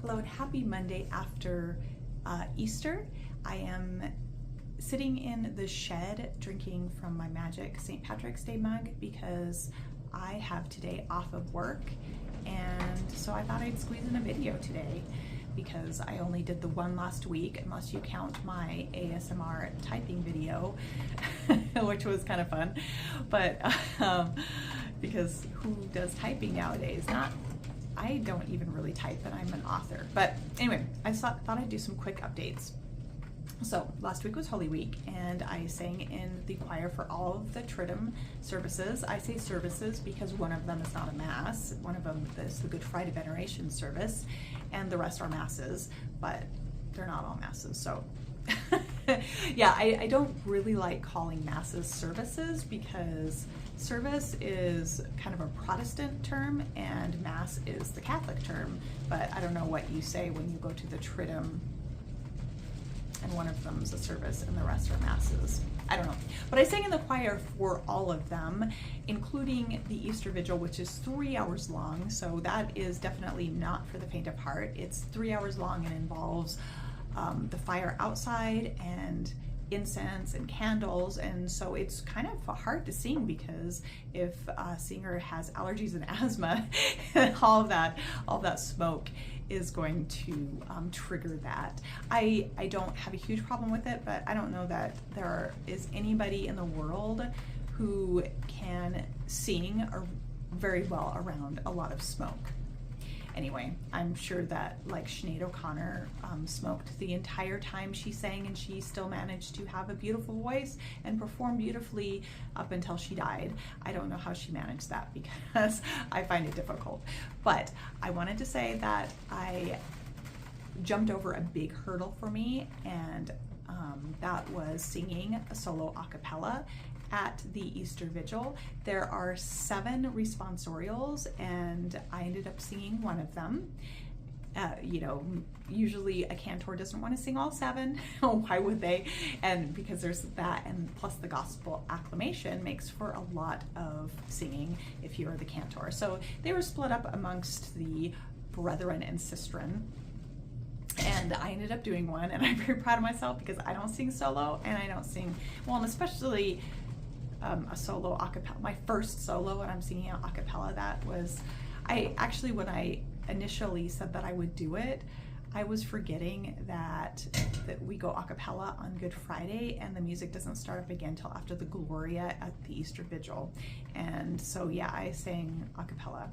Hello and happy Monday after Easter. I am sitting in the shed drinking from my magic St. Patrick's Day mug because I have today off of work, and so I thought I'd squeeze in a video today because I only did the one last week, unless you count my ASMR typing video, which was kind of fun, but because who does typing nowadays? I don't even really type, and I'm an author. But anyway, I thought I'd do some quick updates. So last week was Holy Week, and I sang in the choir for all of the Triduum services. I say services because one of them is not a mass. One of them is the Good Friday Veneration service, and the rest are masses, but they're not all masses. So yeah, I don't really like calling masses services because service is kind of a Protestant term and mass is the Catholic term, but I don't know what you say when you go to the Triduum and one of them is a service and the rest are masses. I don't know. But I sang in the choir for all of them, including the Easter Vigil, which is 3 hours long. So that is definitely not for the faint of heart. It's 3 hours long and involves the fire outside and incense and candles, and so it's kind of hard to sing because if a singer has allergies and asthma, all of that smoke is going to trigger that. I don't have a huge problem with it, but I don't know that there is anybody in the world who can sing very well around a lot of smoke. Anyway, I'm sure that like Sinead O'Connor smoked the entire time she sang, and she still managed to have a beautiful voice and perform beautifully up until she died. I don't know how she managed that because I find it difficult. But I wanted to say that I jumped over a big hurdle for me, and that was singing a solo a cappella at the Easter Vigil. There are 7 responsorials, and I ended up singing one of them. Usually a cantor doesn't want to sing all 7. Why would they? And because there's that, and plus the gospel acclamation makes for a lot of singing if you are the cantor. So they were split up amongst the brethren and sistren, and I ended up doing one, and I'm very proud of myself because I don't sing solo, and I don't sing well, and especially a solo a cappella. My first solo, when I'm singing a cappella, that was, when I initially said that I would do it, I was forgetting that we go a cappella on Good Friday, and the music doesn't start up again till after the Gloria at the Easter Vigil. And so yeah, I sang a cappella.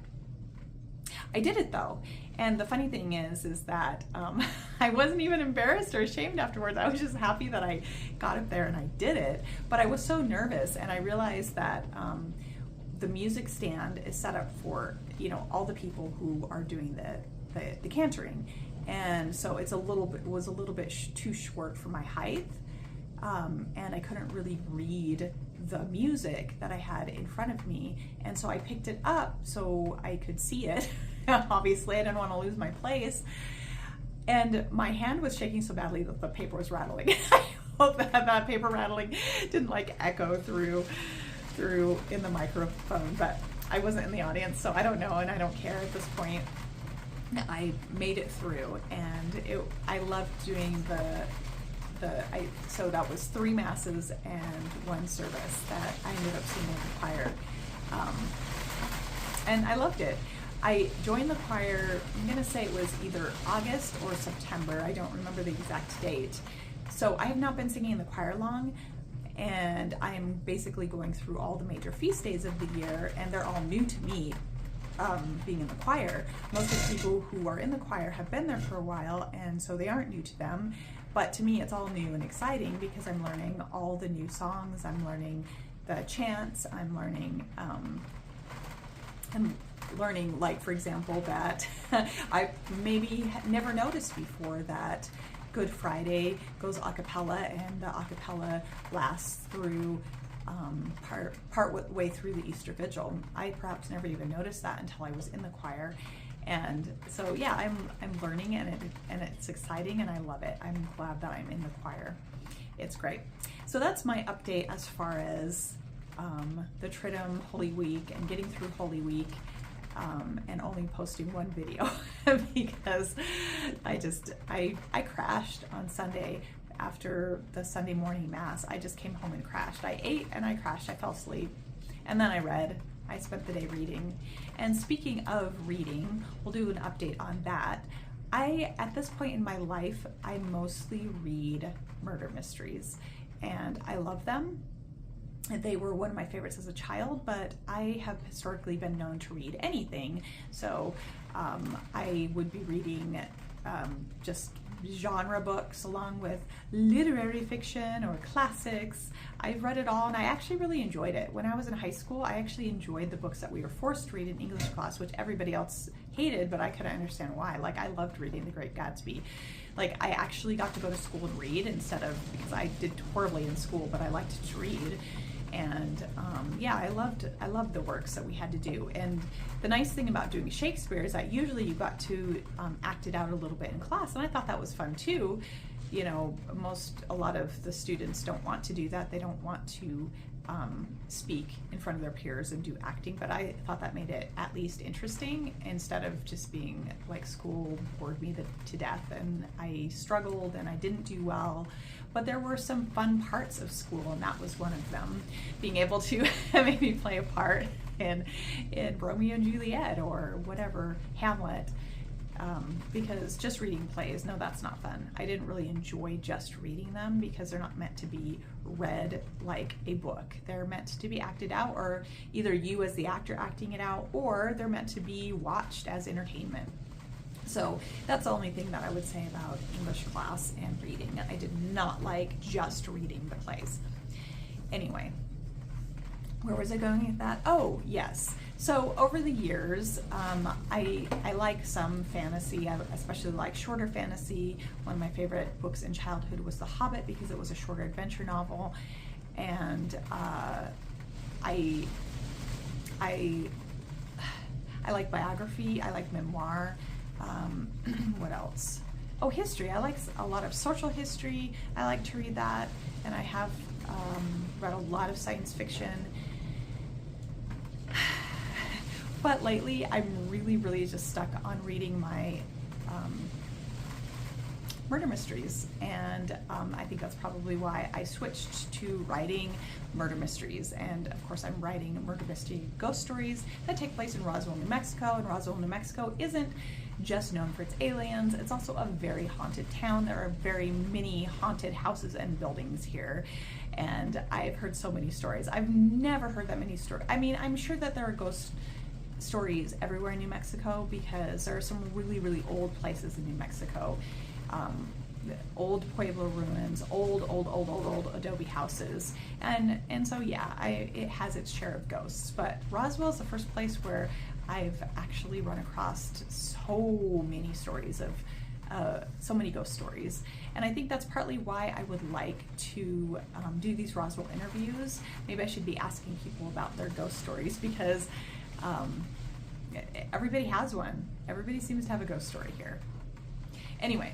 I did it though, and the funny thing is that I wasn't even embarrassed or ashamed afterwards. I was just happy that I got up there and I did it, but I was so nervous, and I realized that the music stand is set up for all the people who are doing the cantering, and so it was a little bit too short for my height, and I couldn't really read the music that I had in front of me, and so I picked it up so I could see it. Obviously I didn't want to lose my place, and my hand was shaking so badly that the paper was rattling. I hope that paper rattling didn't echo through in the microphone, but I wasn't in the audience, so I don't know, and I don't care at this point. I made it through, and I loved doing so that was 3 masses and 1 service that I ended up singing in the choir, and I loved it. I joined the choir, I'm gonna say it was either August or September, I don't remember the exact date. So I have not been singing in the choir long, and I'm basically going through all the major feast days of the year, and they're all new to me, being in the choir. Most of the people who are in the choir have been there for a while, and so they aren't new to them. But to me, it's all new and exciting because I'm learning all the new songs, I'm learning the chants, I'm learning, like, for example, that I maybe never noticed before that Good Friday goes a cappella, and the a cappella lasts through part way through the Easter Vigil. I perhaps never even noticed that until I was in the choir. And so yeah, I'm learning, and it's exciting, and I love it. I'm glad that I'm in the choir. It's great. So that's my update as far as the Triduum Holy Week and getting through Holy Week. and only posting one video because I crashed on Sunday after the Sunday morning mass. I just came home and crashed. I ate and I crashed. I fell asleep, and then I read. I spent the day reading. And speaking of reading, we'll do an update on that. At this point in my life, I mostly read murder mysteries, and I love them. They were one of my favorites as a child, but I have historically been known to read anything. So I would be reading just genre books along with literary fiction or classics. I've read it all, and I actually really enjoyed it. When I was in high school, I actually enjoyed the books that we were forced to read in English class, which everybody else hated, but I couldn't understand why. Like, I loved reading The Great Gatsby. Like, I actually got to go to school and read instead of, because I did horribly in school, but I liked to read. And yeah, I loved the works that we had to do. And the nice thing about doing Shakespeare is that usually you got to act it out a little bit in class, and I thought that was fun too. You know, a lot of the students don't want to do that. They don't want to speak in front of their peers and do acting, but I thought that made it at least interesting instead of just being like school bored me to death, and I struggled and I didn't do well. But there were some fun parts of school, and that was one of them. Being able to maybe play a part in Romeo and Juliet or whatever, Hamlet. Because just reading plays, no, that's not fun. I didn't really enjoy just reading them because they're not meant to be read like a book. They're meant to be acted out, or either you as the actor acting it out, or they're meant to be watched as entertainment. So that's the only thing that I would say about English class and reading. I did not like just reading the plays. Anyway, where was I going with that? Oh, yes. So over the years, I like some fantasy. I especially like shorter fantasy. One of my favorite books in childhood was The Hobbit because it was a shorter adventure novel. And I like biography. I like memoir. What else? Oh, history. I like a lot of social history. I like to read that. And I have read a lot of science fiction. But lately, I'm really just stuck on reading my murder mysteries, and I think that's probably why I switched to writing murder mysteries. And of course, I'm writing murder mystery ghost stories that take place in Roswell, New Mexico, and Roswell, New Mexico isn't just known for its aliens. It's also a very haunted town. There are very many haunted houses and buildings here, and I've heard so many stories. I've never heard that many stories. I mean, I'm sure that there are ghost stories everywhere in New Mexico because there are some really old places in New Mexico. Old Pueblo ruins, old adobe houses, and so yeah, it has its share of ghosts. But Roswell is the first place where I've actually run across so many stories of so many ghost stories, and I think that's partly why I would like to do these Roswell interviews. Maybe I should be asking people about their ghost stories because everybody has one. Everybody seems to have a ghost story here. Anyway.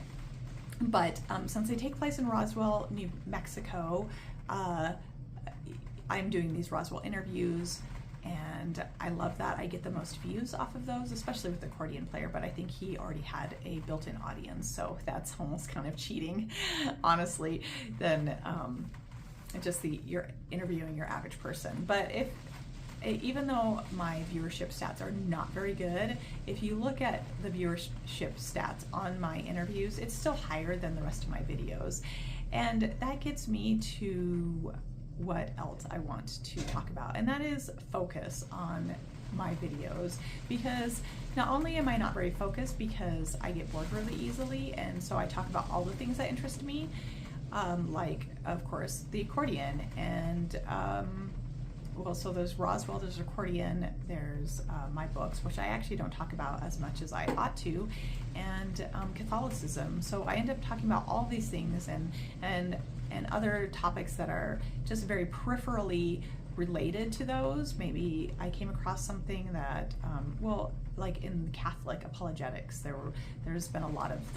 But since they take place in Roswell, New Mexico, I'm doing these Roswell interviews, and I love that. I get the most views off of those, especially with the accordion player, but I think he already had a built-in audience, so that's almost kind of cheating, honestly, than just you're interviewing your average person. But even though my viewership stats are not very good, if you look at the viewership stats on my interviews, it's still higher than the rest of my videos. And that gets me to what else I want to talk about, and that is focus on my videos, because not only am I not very focused because I get bored really easily, and so I talk about all the things that interest me, like, of course, the accordion, and well, so there's Roswell, there's accordion, there's my books, which I actually don't talk about as much as I ought to, and Catholicism. So I end up talking about all these things and other topics that are just very peripherally related to those. Maybe I came across something that, well, like in Catholic apologetics, there's been a lot of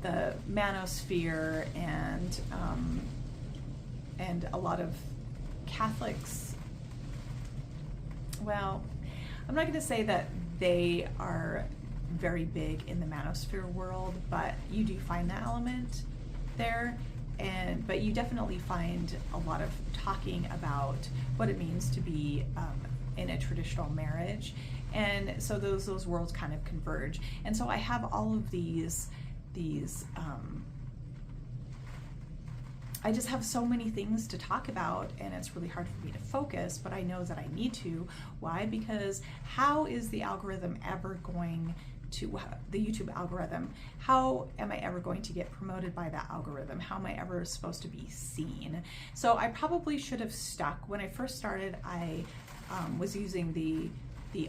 the manosphere and a lot of Catholics. Well, I'm not going to say that they are very big in the manosphere world, but you do find that element there. But you definitely find a lot of talking about what it means to be in a traditional marriage, and so those worlds kind of converge. And so I have all of these I just have so many things to talk about, and it's really hard for me to focus, but I know that I need to. Why? Because how is the algorithm ever going to, the YouTube algorithm, how am I ever going to get promoted by that algorithm? How am I ever supposed to be seen? So I probably should have stuck. When I first started, I was using the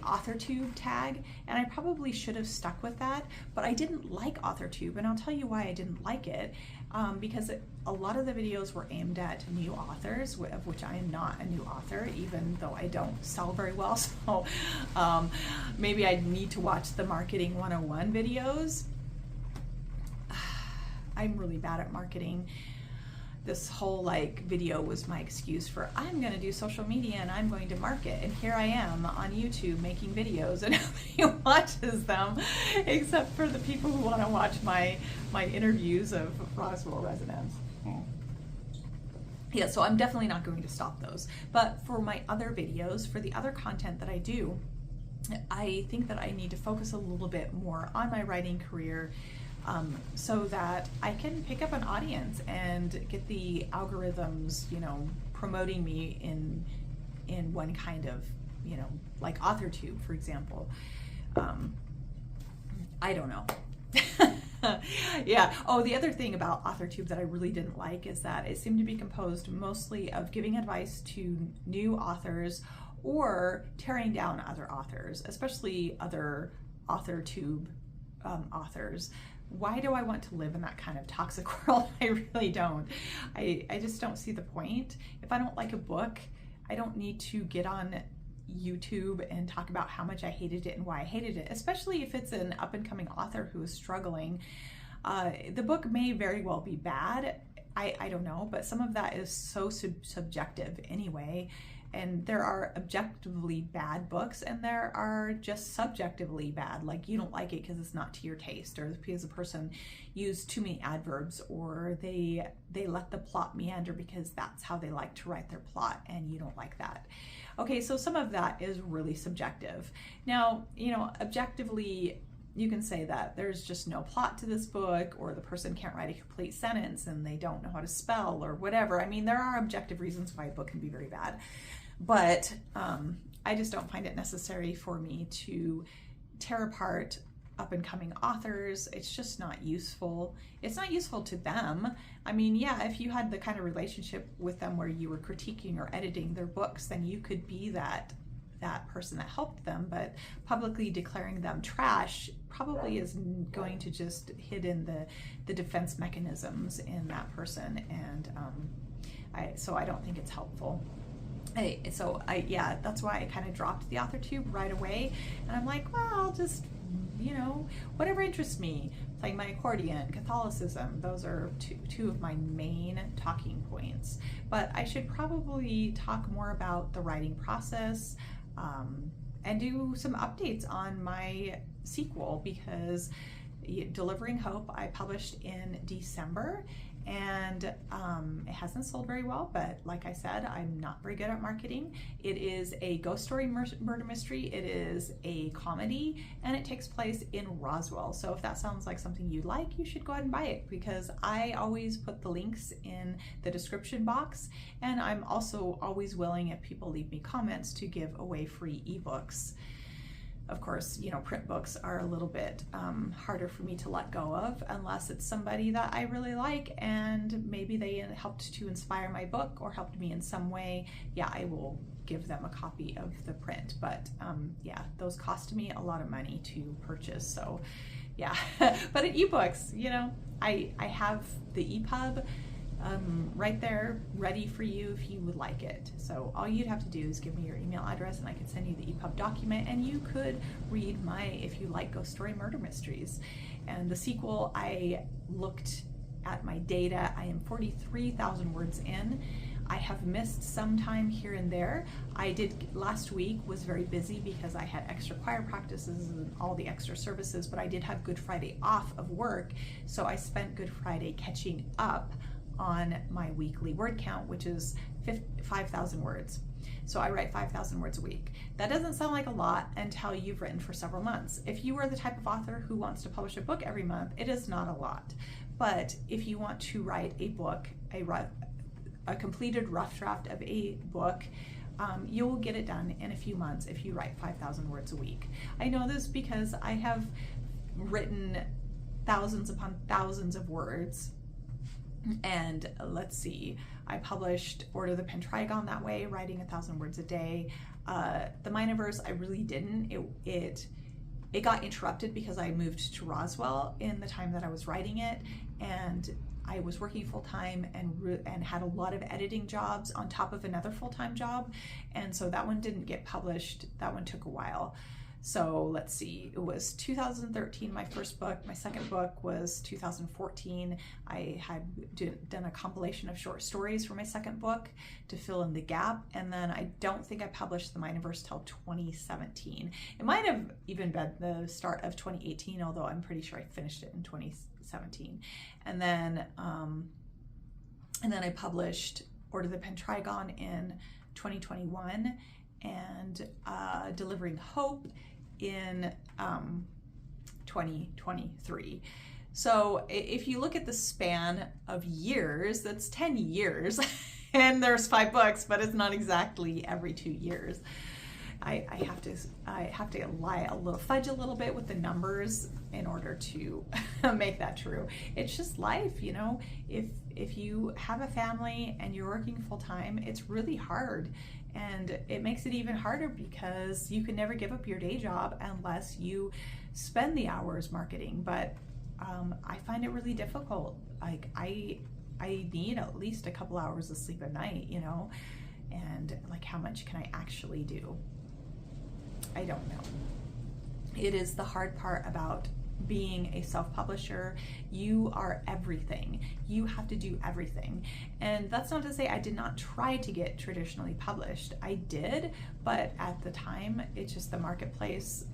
AuthorTube tag, and I probably should have stuck with that, but I didn't like AuthorTube, and I'll tell you why I didn't like it. Because a lot of the videos were aimed at new authors, of which I am not a new author, even though I don't sell very well. So maybe I need to watch the Marketing 101 videos. I'm really bad at marketing. This whole video was my excuse for, I'm going to do social media and I'm going to market, and here I am on YouTube making videos and nobody watches them except for the people who want to watch my interviews of Roswell residents. Yeah, so I'm definitely not going to stop those. But for my other videos, for the other content that I do, I think that I need to focus a little bit more on my writing career, so that I can pick up an audience and get the algorithms, promoting me in one kind of, like AuthorTube, for example. I don't know. Yeah. Oh, the other thing about AuthorTube that I really didn't like is that it seemed to be composed mostly of giving advice to new authors or tearing down other authors, especially other AuthorTube authors. Why do I want to live in that kind of toxic world? I really don't. I just don't see the point. If I don't like a book, I don't need to get on YouTube and talk about how much I hated it and why I hated it, especially if it's an up-and-coming author who is struggling. The book may very well be bad. I don't know, but some of that is so subjective anyway. And there are objectively bad books, and there are just subjectively bad. Like, you don't like it because it's not to your taste, or because a person used too many adverbs, or they let the plot meander because that's how they like to write their plot, and you don't like that. Okay, so some of that is really subjective. Now, objectively, you can say that there's just no plot to this book, or the person can't write a complete sentence and they don't know how to spell, or whatever. I mean, there are objective reasons why a book can be very bad. But I just don't find it necessary for me to tear apart up-and-coming authors. It's just not useful. It's not useful to them. I mean, yeah, if you had the kind of relationship with them where you were critiquing or editing their books, then you could be that person that helped them, but publicly declaring them trash probably is going to just hit in the defense mechanisms in that person, and so I don't think it's helpful. Yeah, that's why I kind of dropped the AuthorTube right away, and I'm like, well, I'll just, whatever interests me, playing my accordion, Catholicism, those are two of my main talking points. But I should probably talk more about the writing process, and do some updates on my sequel, because Delivering Hope I published in December, and it hasn't sold very well, but like I said, I'm not very good at marketing. It is a ghost story murder mystery, it is a comedy, and it takes place in Roswell. So if that sounds like something you like, you should go ahead and buy it, because I always put the links in the description box, and I'm also always willing, if people leave me comments, to give away free ebooks. Of course, print books are a little bit harder for me to let go of, unless it's somebody that I really like and maybe they helped to inspire my book or helped me in some way. Yeah, I will give them a copy of the print, but yeah, those cost me a lot of money to purchase. So yeah, but in ebooks, I have the EPUB right there ready for you if you would like it. So all you'd have to do is give me your email address and I can send you the EPUB document, and you could read if you like ghost story murder mysteries. And the sequel, I looked at my data, I am 43,000 words in. I have missed some time here and there. Last week was very busy because I had extra choir practices and all the extra services, but I did have Good Friday off of work, so I spent Good Friday catching up on my weekly word count, which is 5,000 words. So I write 5,000 words a week. That doesn't sound like a lot until you've written for several months. If you are the type of author who wants to publish a book every month, it is not a lot. But if you want to write a book, a completed rough draft of a book, you will get it done in a few months if you write 5,000 words a week. I know this because I have written thousands upon thousands of words. And let's see, I published Order the Pentragon that way, writing 1,000 words a day. The Miniverse, I really didn't. It got interrupted because I moved to Roswell in the time that I was writing it, and I was working full-time and had a lot of editing jobs on top of another full-time job, and so that one didn't get published. That one took a while. So let's see, it was 2013, my first book. My second book was 2014. I had done a compilation of short stories for my second book to fill in the gap. And then I don't think I published The Miniverse till 2017. It might have even been the start of 2018, although I'm pretty sure I finished it in 2017. And then I published Order the Pentragon in 2021 and Delivering Hope in 2023. So if you look at the span of years, that's 10 years and there's 5 books, but it's not exactly every 2 years. I have to fudge a little bit with the numbers in order to make that true. It's just life, you know. If you have a family and you're working full time, it's really hard. And it makes it even harder because you can never give up your day job unless you spend the hours marketing. But I find it really difficult. Like I need at least a couple hours of sleep at night, you know, and like how much can I actually do? I don't know. It is the hard part about being a self-publisher. You are everything. You have to do everything. And that's not to say I did not try to get traditionally published. I did, but at the time, it's just the marketplace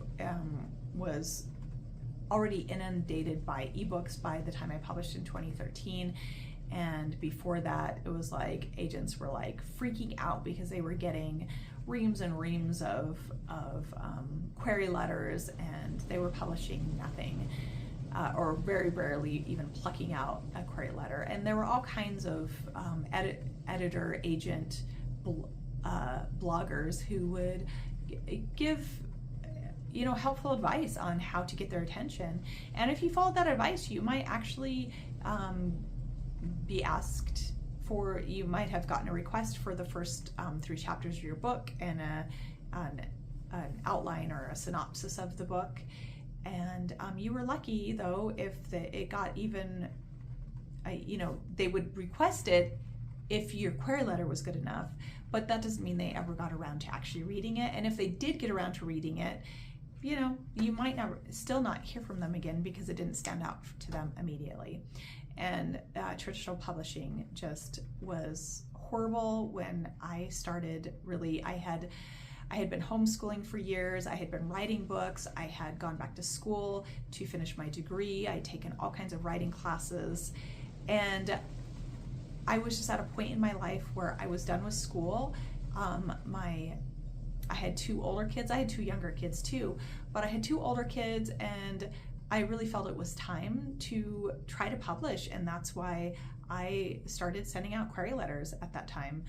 was already inundated by ebooks by the time I published in 2013. And before that, it was like agents were like freaking out because they were getting reams and reams of query letters, and they were publishing nothing, or very rarely even plucking out a query letter. And there were all kinds of editor, agent, bloggers who would give helpful advice on how to get their attention. And if you followed that advice, you might actually be asked for, you might have gotten a request for the first 3 chapters of your book and an outline or a synopsis of the book. And you were lucky though if it got even, they would request it if your query letter was good enough, but that doesn't mean they ever got around to actually reading it. And if they did get around to reading it, you might still not hear from them again because it didn't stand out to them immediately. And traditional publishing just was horrible when I started. Really, I had been homeschooling for years. I had been writing books. I had gone back to school to finish my degree. I had taken all kinds of writing classes, and I was just at a point in my life where I was done with school. I had 2 older kids. I had 2 younger kids too, but I had 2 older kids, and I really felt it was time to try to publish, and that's why I started sending out query letters at that time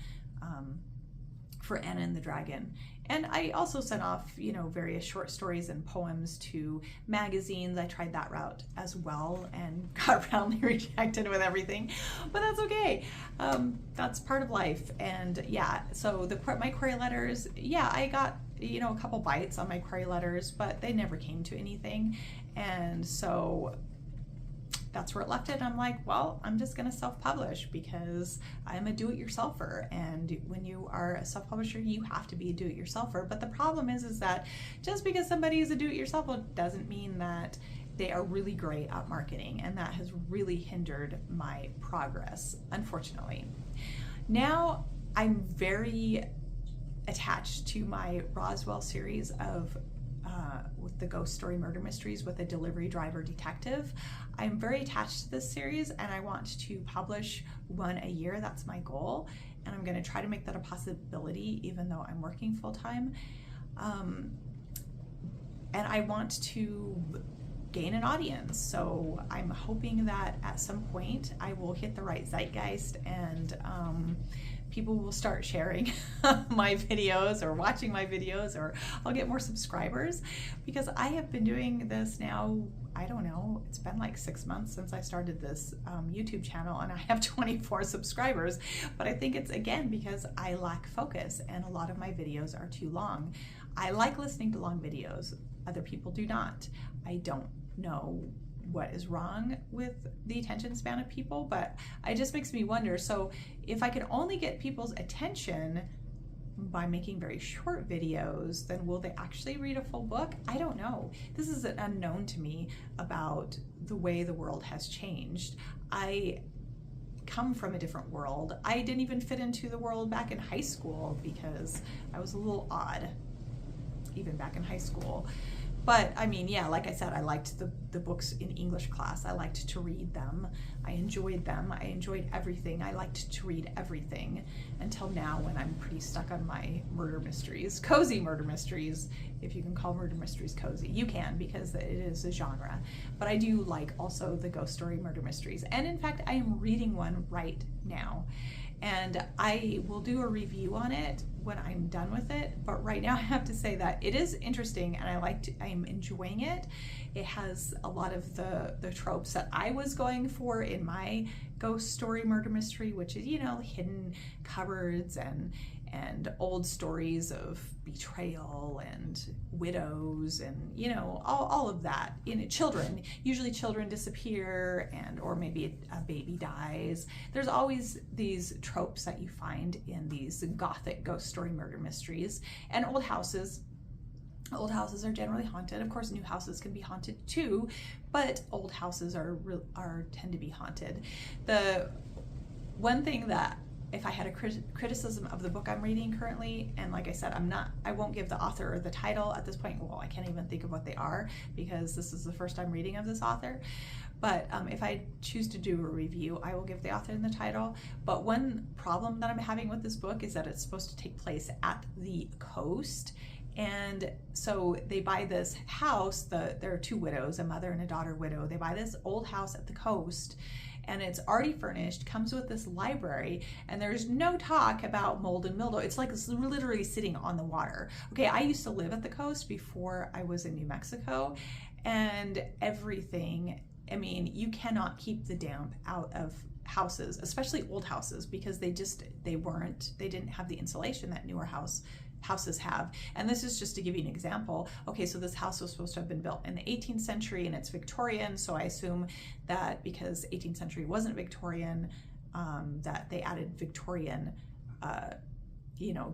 for Anna and the Dragon. And I also sent off, various short stories and poems to magazines. I tried that route as well and got roundly rejected with everything, but that's okay. That's part of life. And yeah, so my query letters, I got, a couple bites on my query letters, but they never came to anything. And so that's where it left it. I'm like, well, I'm just gonna self-publish because I'm a do-it-yourselfer, and when you are a self-publisher, you have to be a do-it-yourselfer. But the problem is that just because somebody is a do-it-yourselfer doesn't mean that they are really great at marketing, and that has really hindered my progress, unfortunately. Now I'm very attached to my Roswell series of with the ghost story murder mysteries with a delivery driver detective. I'm very attached to this series, and I want to publish one a year. That's my goal, and I'm going to try to make that a possibility even though I'm working full-time. And I want to gain an audience, so I'm hoping that at some point I will hit the right zeitgeist and people will start sharing my videos or watching my videos, or I'll get more subscribers, because I have been doing this now, I don't know, it's been like 6 months since I started this YouTube channel, and I have 24 subscribers, but I think it's again because I lack focus and a lot of my videos are too long. I like listening to long videos, other people do not. I don't know what is wrong with the attention span of people, but it just makes me wonder. So if I can only get people's attention by making very short videos, then will they actually read a full book? I don't know. This is an unknown to me about the way the world has changed. I come from a different world. I didn't even fit into the world back in high school because I was a little odd, even back in high school. But I mean, yeah, like I said, I liked the books in English class. I liked to read them. I enjoyed them. I enjoyed everything. I liked to read everything until now when I'm pretty stuck on my murder mysteries, cozy murder mysteries, if you can call murder mysteries cozy. You can, because it is a genre. But I do like also the ghost story murder mysteries. And in fact, I am reading one right now. And I will do a review on it when I'm done with it. But right now I have to say that it is interesting and I'm enjoying it. It has a lot of the tropes that I was going for in my ghost story murder mystery, which is, you know, hidden cupboards and old stories of betrayal and widows and, you know, all of that. Children, usually children disappear or maybe a baby dies. There's always these tropes that you find in these gothic ghost story murder mysteries. And old houses. Old houses are generally haunted. Of course, new houses can be haunted too, but old houses tend to be haunted. The one thing that, if I had a criticism of the book I'm reading currently, and like I said, I won't give the author the title at this point. Well, I can't even think of what they are because this is the first time reading of this author. But if I choose to do a review, I will give the author the title. But one problem that I'm having with this book is that it's supposed to take place at the coast. And so they buy this house, there are two widows, a mother and a daughter widow. They buy this old house at the coast, and it's already furnished, comes with this library, and there's no talk about mold and mildew. It's like it's literally sitting on the water. Okay, I used to live at the coast before I was in New Mexico, and everything, I mean, you cannot keep the damp out of houses, especially old houses, because they didn't have the insulation that newer houses have. And this is just to give you an example. Okay, so this house was supposed to have been built in the 18th century and it's Victorian, so I assume that because 18th century wasn't Victorian, that they added Victorian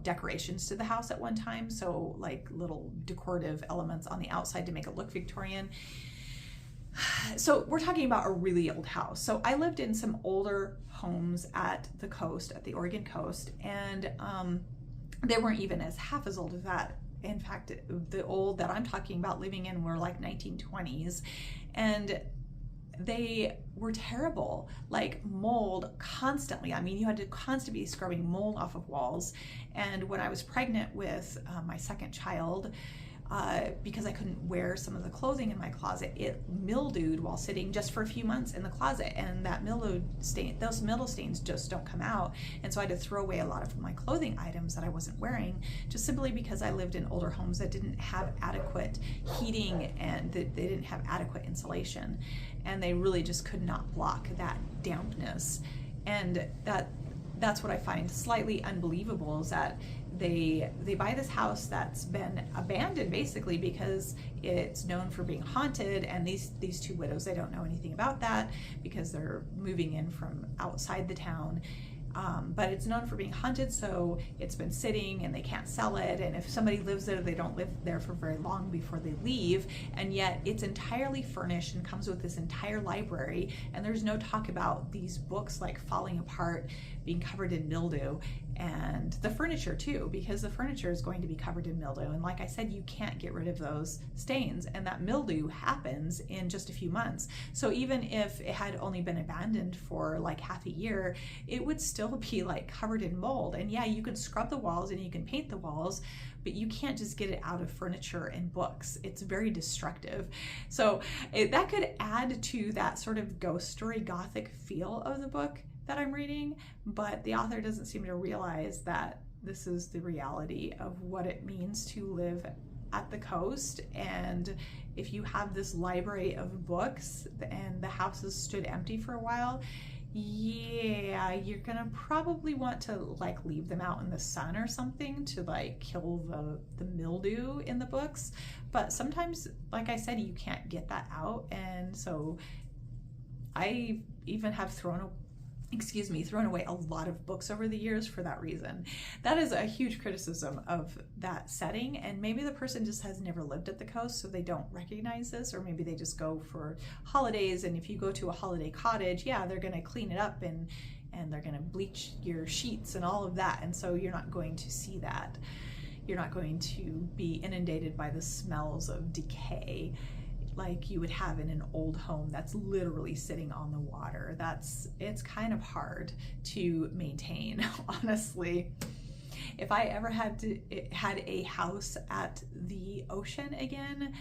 decorations to the house at one time, so like little decorative elements on the outside to make it look Victorian. So we're talking about a really old house. So I lived in some older homes at the coast, at the Oregon coast, and they weren't even half as old as that. In fact, the old that I'm talking about living in were like 1920s, and they were terrible, like mold constantly. I mean, you had to constantly be scrubbing mold off of walls. And when I was pregnant with my second child, because I couldn't wear some of the clothing in my closet, it mildewed while sitting just for a few months in the closet, and that those mildew stains just don't come out. And so I had to throw away a lot of my clothing items that I wasn't wearing, just simply because I lived in older homes that didn't have adequate heating and they didn't have adequate insulation, and they really just could not block that dampness. And that's what I find slightly unbelievable, is that they buy this house that's been abandoned basically because it's known for being haunted, and these two widows, they don't know anything about that because they're moving in from outside the town. But it's known for being haunted, so it's been sitting and they can't sell it, and if somebody lives there, they don't live there for very long before they leave. And yet it's entirely furnished and comes with this entire library, and there's no talk about these books like falling apart, being covered in mildew. and the furniture too, because the furniture is going to be covered in mildew. And like I said, you can't get rid of those stains, and that mildew happens in just a few months. So even if it had only been abandoned for like half a year, it would still be like covered in mold. And yeah, you can scrub the walls and you can paint the walls, but you can't just get it out of furniture and books. It's very destructive. So that could add to that sort of ghost story gothic feel of the book that I'm reading, but the author doesn't seem to realize that this is the reality of what it means to live at the coast. And if you have this library of books and the house has stood empty for a while, yeah, you're gonna probably want to like leave them out in the sun or something to like kill the mildew in the books. But sometimes, like I said, you can't get that out, and so I even have thrown away a lot of books over the years for that reason. That is a huge criticism of that setting, and maybe the person just has never lived at the coast, so they don't recognize this, or maybe they just go for holidays, and if you go to a holiday cottage, yeah, they're gonna clean it up and they're gonna bleach your sheets and all of that, and so you're not going to see that. You're not going to be inundated by the smells of decay like you would have in an old home that's literally sitting on the water. It's kind of hard to maintain, honestly. If I ever had a house at the ocean again,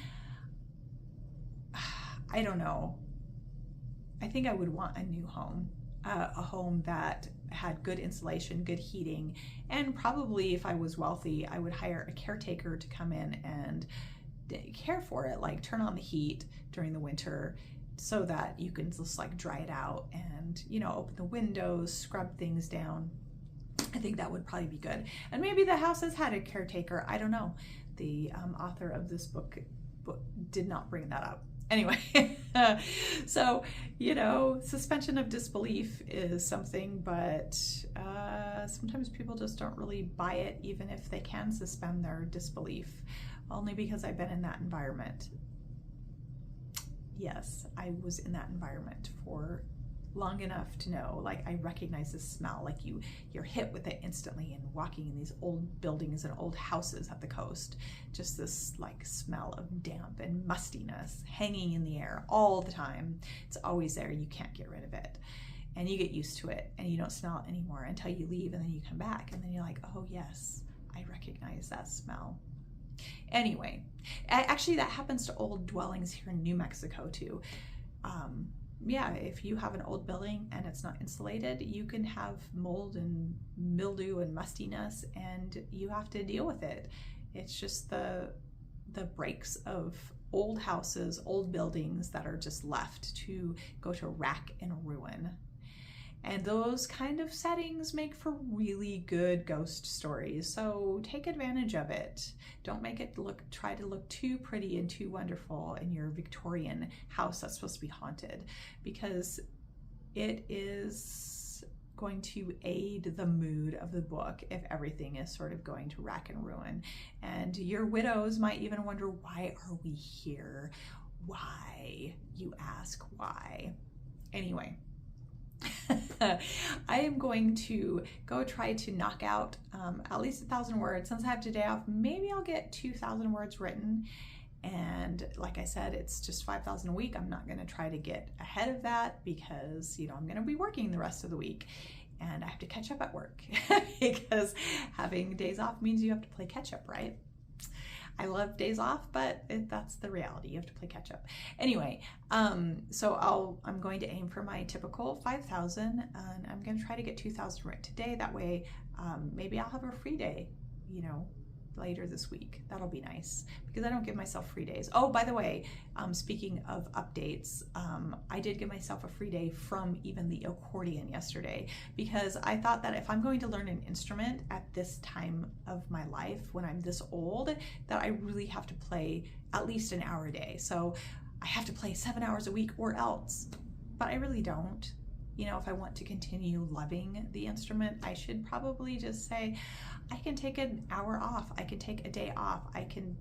I don't know. I think I would want a new home, a home that had good insulation, good heating, and probably if I was wealthy, I would hire a caretaker to come in and care for it, like turn on the heat during the winter so that you can just like dry it out and, you know, open the windows, scrub things down. I think that would probably be good. And maybe the house has had a caretaker. I don't know. The author of this book did not bring that up. Anyway, so, you know, suspension of disbelief is something, but sometimes people just don't really buy it, even if they can suspend their disbelief. Only because I've been in that environment. Yes, I was in that environment for long enough to know, like, I recognize the smell, like you're hit with it instantly, and walking in these old buildings and old houses at the coast, just this like smell of damp and mustiness hanging in the air all the time. It's always there, you can't get rid of it. And you get used to it and you don't smell it anymore until you leave, and then you come back and then you're like, oh yes, I recognize that smell. Anyway, actually that happens to old dwellings here in New Mexico too. Yeah, if you have an old building and it's not insulated, you can have mold and mildew and mustiness, and you have to deal with it. It's just the breaks of old houses, old buildings that are just left to go to rack and ruin. And those kind of settings make for really good ghost stories. So take advantage of it. Don't make it try to look too pretty and too wonderful in your Victorian house that's supposed to be haunted, because it is going to aid the mood of the book if everything is sort of going to rack and ruin. And your widows might even wonder, why are we here? Why, you ask, why? Anyway. I am going to go try to knock out at least 1,000 words. Since I have today off, maybe I'll get 2,000 words written. And like I said, it's just 5,000 a week. I'm not going to try to get ahead of that because, you know, I'm going to be working the rest of the week and I have to catch up at work because having days off means you have to play catch up, right? I love days off, but that's the reality. You have to play catch up. Anyway, so I'm going to aim for my typical 5,000, and I'm going to try to get 2,000 written today. That way, maybe I'll have a free day, you know, later this week. That'll be nice because I don't give myself free days. Oh, by the way, speaking of updates, I did give myself a free day from even the accordion yesterday because I thought that if I'm going to learn an instrument at this time of my life, when I'm this old, that I really have to play at least an hour a day. So I have to play 7 hours a week or else, but I really don't. You know, if I want to continue loving the instrument, I should probably just say, I can take an hour off. I can take a day off. I can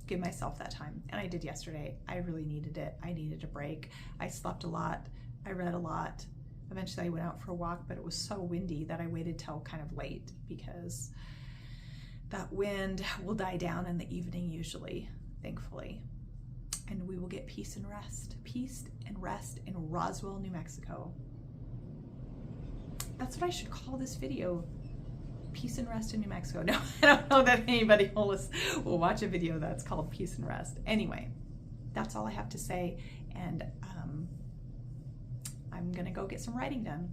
give myself that time. And I did yesterday. I really needed it. I needed a break. I slept a lot. I read a lot. eventually I went out for a walk, but it was so windy that I waited till kind of late because that wind will die down in the evening usually, thankfully. And we will get peace and rest in Roswell, New Mexico. That's what I should call this video. Peace and rest in New Mexico. No, I don't know that anybody will watch a video that's called Peace and Rest. Anyway, that's all I have to say, and I'm gonna go get some writing done.